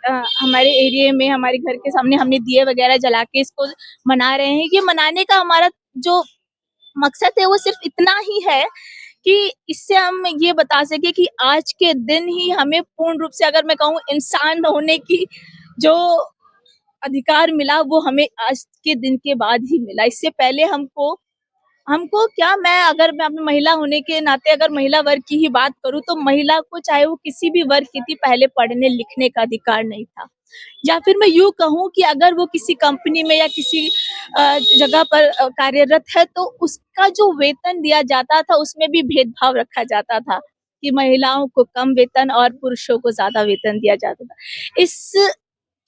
हमारे एरिया में हमारे घर के सामने हमने दिए वगैरह जला के इसको मना रहे हैं। ये मनाने का हमारा जो मकसद है वो सिर्फ इतना ही है कि इससे हम ये बता सके कि आज के दिन ही हमें पूर्ण रूप से, अगर मैं कहूँ, इंसान होने की जो अधिकार मिला वो हमें आज के दिन के बाद ही मिला। इससे पहले हमको हमको क्या, मैं अपनी महिला होने के नाते अगर महिला वर्ग की ही बात करूं तो महिला को, चाहे वो किसी भी वर्ग की थी, पहले पढ़ने लिखने का अधिकार नहीं था। या फिर मैं यूं कहूं कि अगर वो किसी कंपनी में या किसी जगह पर कार्यरत है तो उसका जो वेतन दिया जाता था उसमें भी भेदभाव रखा जाता था कि महिलाओं को कम वेतन और पुरुषों को ज्यादा वेतन दिया जाता था। इस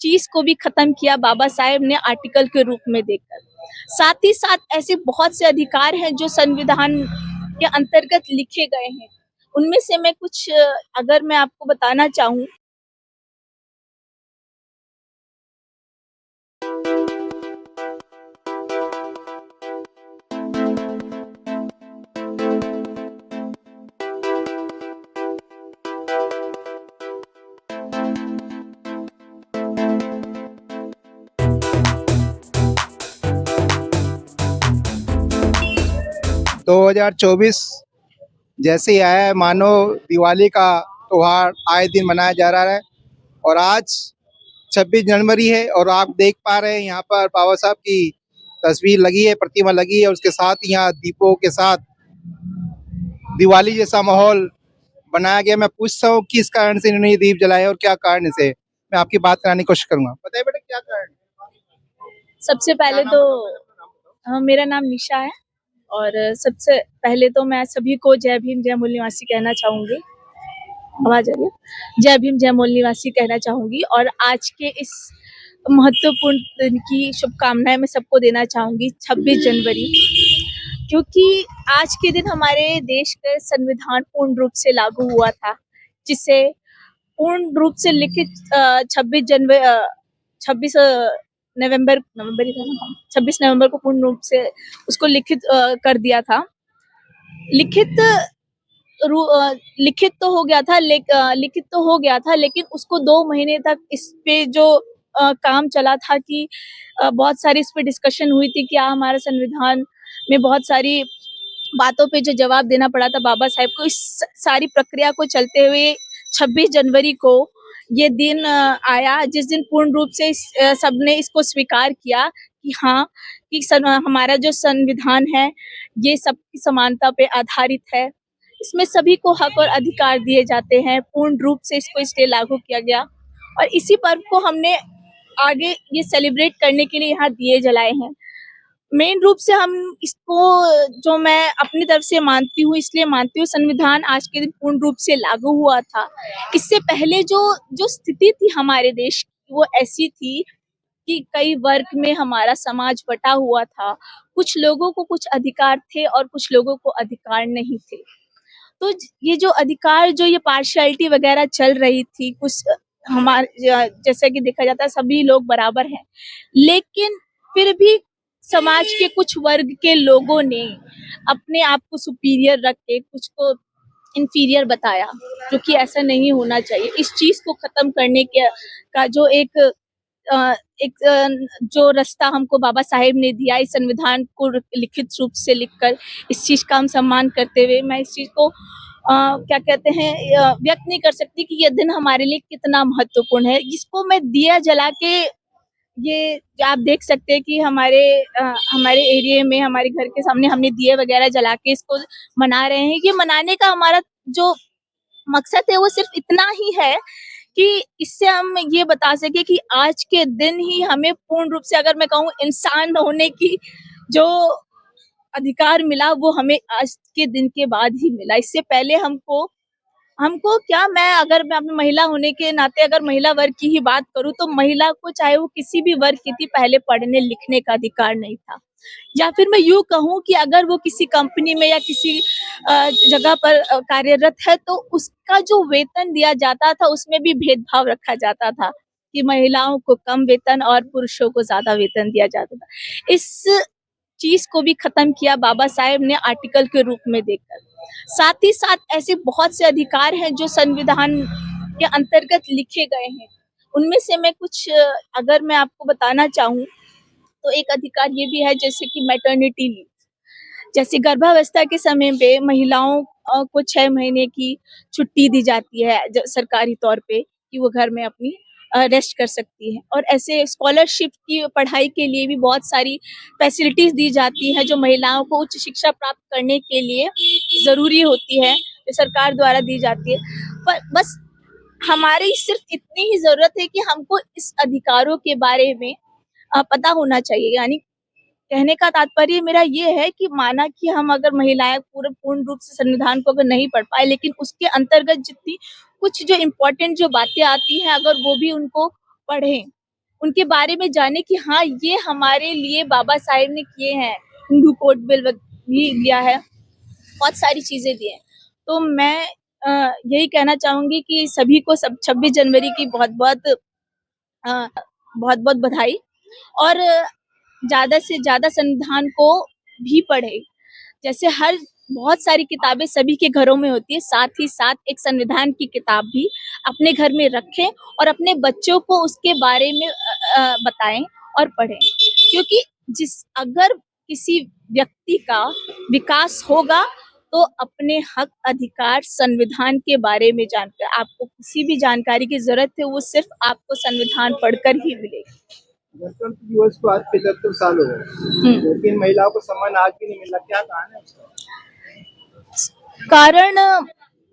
चीज को भी खत्म किया बाबा साहेब ने आर्टिकल के रूप में देकर। साथ ही साथ ऐसे बहुत से अधिकार हैं जो संविधान के अंतर्गत लिखे गए हैं। उनमें से मैं कुछ अगर मैं आपको बताना चाहूँ। दो 2024 जैसे ही आया है, मानो दिवाली का त्योहार आए दिन मनाया जा रहा है। और आज 26 जनवरी है और आप देख पा रहे हैं यहाँ पर बाबा साहब की तस्वीर लगी है, प्रतिमा लगी है। उसके साथ यहाँ दीपों के साथ दिवाली जैसा माहौल बनाया गया। मैं पूछता हूँ किस कारण से इन्होंने ये दीप जलाए और क्या कारण से। मैं आपकी बात कराने की कोशिश करूंगा। बताइए बेटा, क्या कारण? सबसे पहले तो मेरा नाम निशा है और सबसे पहले तो मैं सभी को जय भीम जय मूल निवासी कहना चाहूंगी। आवाज आ रही है? जय भीम जय मूल निवासी कहना चाहूंगी और आज के इस महत्वपूर्ण दिन की शुभकामनाएं मैं सबको देना चाहूंगी, 26 जनवरी, क्योंकि आज के दिन हमारे देश का संविधान पूर्ण रूप से लागू हुआ था, जिसे पूर्ण रूप से लिखित 26 नवंबर नवंबर ही था ना, 26 नवंबर को पूर्ण रूप से उसको लिखित कर दिया था। लिखित तो हो गया था, लिखित तो हो गया था, लेकिन उसको 2 महीने तक इस पे जो काम चला था कि बहुत सारी इस पे डिस्कशन हुई थी कि हमारा संविधान में बहुत सारी बातों पे जो जवाब देना पड़ा था बाबा साहेब को। इस सारी प्रक्रिया को चलते हुए 26 जनवरी को ये दिन आया, जिस दिन पूर्ण रूप से सबने इसको स्वीकार किया कि हाँ, कि हमारा जो संविधान है ये सबकी समानता पे आधारित है। इसमें सभी को हक और अधिकार दिए जाते हैं। पूर्ण रूप से इसको इसलिए लागू किया गया और इसी पर्व को हमने आगे ये सेलिब्रेट करने के लिए यहाँ दिए जलाए हैं। मेन रूप से हम इसको, जो मैं अपनी तरफ से मानती हूँ, इसलिए मानती हूँ, संविधान आज के दिन पूर्ण रूप से लागू हुआ था। इससे पहले जो जो स्थिति थी हमारे देश की वो ऐसी थी कि कई वर्ग में हमारा समाज बटा हुआ था। कुछ लोगों को कुछ अधिकार थे और कुछ लोगों को अधिकार नहीं थे। तो ये जो अधिकार, जो ये पार्शियलिटी वगैरह चल रही थी, कुछ हमारे जैसे कि देखा जाता है सभी लोग बराबर हैं, लेकिन फिर भी समाज के कुछ वर्ग के लोगों ने अपने आप को सुपीरियर रख के कुछ को इंफीरियर बताया, जो कि ऐसा नहीं होना चाहिए। इस चीज को खत्म करने के का जो जो रास्ता हमको बाबा साहेब ने दिया, इस संविधान को लिखित रूप से लिखकर, इस चीज का हम सम्मान करते हुए, मैं इस चीज को क्या कहते हैं, व्यक्त नहीं कर सकती कि ये दिन हमारे लिए कितना महत्वपूर्ण है। जिसको मैं दिया जला के, ये आप देख सकते हैं कि हमारे एरिया में हमारे घर के सामने हमने दिए वगैरह जला के इसको मना रहे हैं। ये मनाने का हमारा जो मकसद है वो सिर्फ इतना ही है कि इससे हम ये बता सके कि आज के दिन ही हमें पूर्ण रूप से, अगर मैं कहूँ, इंसान होने की जो अधिकार मिला वो हमें आज के दिन के बाद ही मिला। इससे पहले हमको हमको क्या, मैं अपनी महिला होने के नाते अगर महिला वर्ग की ही बात करूं तो महिला को, चाहे वो किसी भी वर्ग की थी, पहले पढ़ने लिखने का अधिकार नहीं था। या फिर मैं यूं कहूं कि अगर वो किसी कंपनी में या किसी जगह पर कार्यरत है तो उसका जो वेतन दिया जाता था उसमें भी भेदभाव रखा जाता था कि महिलाओं को कम वेतन और पुरुषों को ज्यादा वेतन दिया जाता था। इस चीज को भी खत्म किया बाबा साहेब ने आर्टिकल के रूप में देकर। साथ ही साथ ऐसे बहुत से अधिकार हैं जो संविधान के अंतर्गत लिखे गए हैं। उनमें से मैं कुछ अगर मैं आपको बताना चाहूँ तो एक अधिकार ये भी है जैसे कि मैटरनिटी लीव, जैसे गर्भावस्था के समय पे महिलाओं को 6 महीने की छुट्टी दी जाती है सरकारी तौर पे कि वो घर में अपनी रेस्ट कर सकती है। और ऐसे स्कॉलरशिप की पढ़ाई के लिए भी बहुत सारी फैसिलिटीज दी जाती है जो महिलाओं को उच्च शिक्षा प्राप्त करने के लिए ज़रूरी होती है, जो सरकार द्वारा दी जाती है। पर बस हमारी सिर्फ इतनी ही ज़रूरत है कि हमको इस अधिकारों के बारे में पता होना चाहिए। यानी कहने का तात्पर्य मेरा ये है कि माना कि हम अगर महिलाएं पूर्ण रूप से संविधान को अगर नहीं पढ़ पाए, लेकिन उसके अंतर्गत जितनी कुछ जो इम्पोर्टेंट जो बातें आती हैं अगर वो भी उनको पढ़ें, उनके बारे में जाने कि हाँ ये हमारे लिए बाबा साहेब ने किए हैं, हिंदू कोड बिल भी दिया है, बहुत सारी चीजें दी हैं। तो मैं यही कहना चाहूंगी कि सभी को 26 जनवरी की बहुत बहुत बधाई। और ज्यादा से ज्यादा संविधान को भी पढ़े। जैसे हर बहुत सारी किताबें सभी के घरों में होती है, साथ ही साथ एक संविधान की किताब भी अपने घर में रखें और अपने बच्चों को उसके बारे में बताएं और पढ़ें। क्योंकि अगर किसी व्यक्ति का विकास होगा तो अपने हक अधिकार संविधान के बारे में जानकर, आपको किसी भी जानकारी की जरूरत है वो सिर्फ आपको संविधान पढ़कर ही मिलेगी। गणतंत्र दिवस को आज 75 साल हो गए, लेकिन महिलाओं को सम्मान आज भी नहीं मिला, क्या कारण है उसका? कारण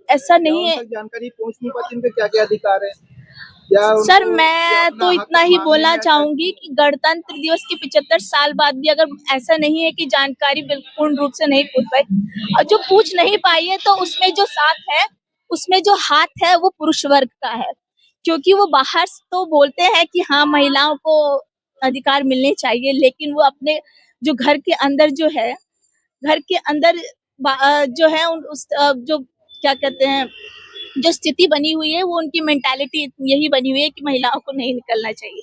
ऐसा नहीं है जानकारी पहुंच नहीं पाती, इनके क्या क्या अधिकार है सर। मैं तो इतना ही बोलना चाहूंगी कि गणतंत्र दिवस के 75 साल बाद भी अगर ऐसा नहीं है कि जानकारी पूर्ण रूप से नहीं पूछ पाई, और जो पूछ नहीं पाई है तो उसमें जो साथ है, उसमें जो हाथ है वो पुरुष वर्ग का है। क्योंकि वो बाहर तो बोलते हैं कि हाँ महिलाओं को अधिकार मिलने चाहिए, लेकिन वो अपने जो घर के अंदर जो है, घर के अंदर जो है जो क्या कहते हैं, जो स्थिति बनी हुई है वो उनकी मेंटालिटी यही बनी हुई है कि महिलाओं को नहीं निकलना चाहिए।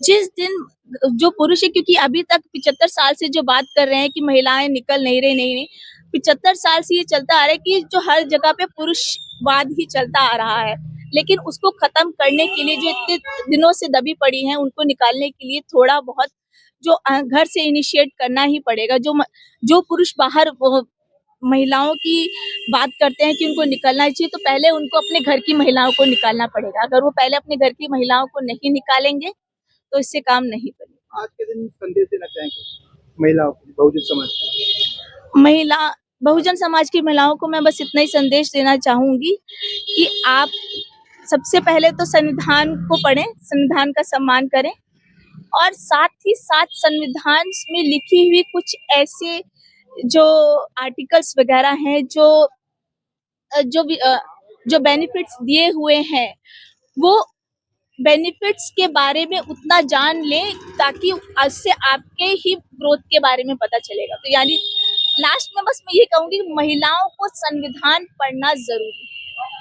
जिस दिन जो पुरुष है, क्योंकि अभी तक 75 साल से जो बात कर रहे हैं कि महिलाएं निकल नहीं रही, 75 साल से ये चलता आ रहा है कि जो हर जगह पे पुरुषवाद ही चलता आ रहा है। लेकिन उसको खत्म करने के लिए जो इतने दिनों से दबी पड़ी हैं, उनको निकालने के लिए थोड़ा बहुत जो घर से इनिशिएट करना ही पड़ेगा। जो पुरुष बाहर महिलाओं की बात करते हैं कि उनको निकलना चाहिए, तो पहले उनको अपने घर की महिलाओं को निकालना पड़ेगा। अगर वो पहले अपने घर की महिलाओं को नहीं निकालेंगे तो इससे काम नहीं बनेगा। आज के दिन संदेश देना चाहेंगे महिलाओं को, बहुजन समाज की महिलाओं को मैं बस इतना ही संदेश देना चाहूंगी कि आप सबसे पहले तो संविधान को पढ़ें, संविधान का सम्मान करें, और साथ ही साथ संविधान में लिखी हुई कुछ ऐसे जो आर्टिकल्स वगैरह हैं जो बेनिफिट्स दिए हुए हैं, वो बेनिफिट्स के बारे में उतना जान लें ताकि उससे आपके ही ग्रोथ के बारे में पता चलेगा। तो यानी लास्ट में बस मैं ये कहूंगी कि महिलाओं को संविधान पढ़ना जरूरी है।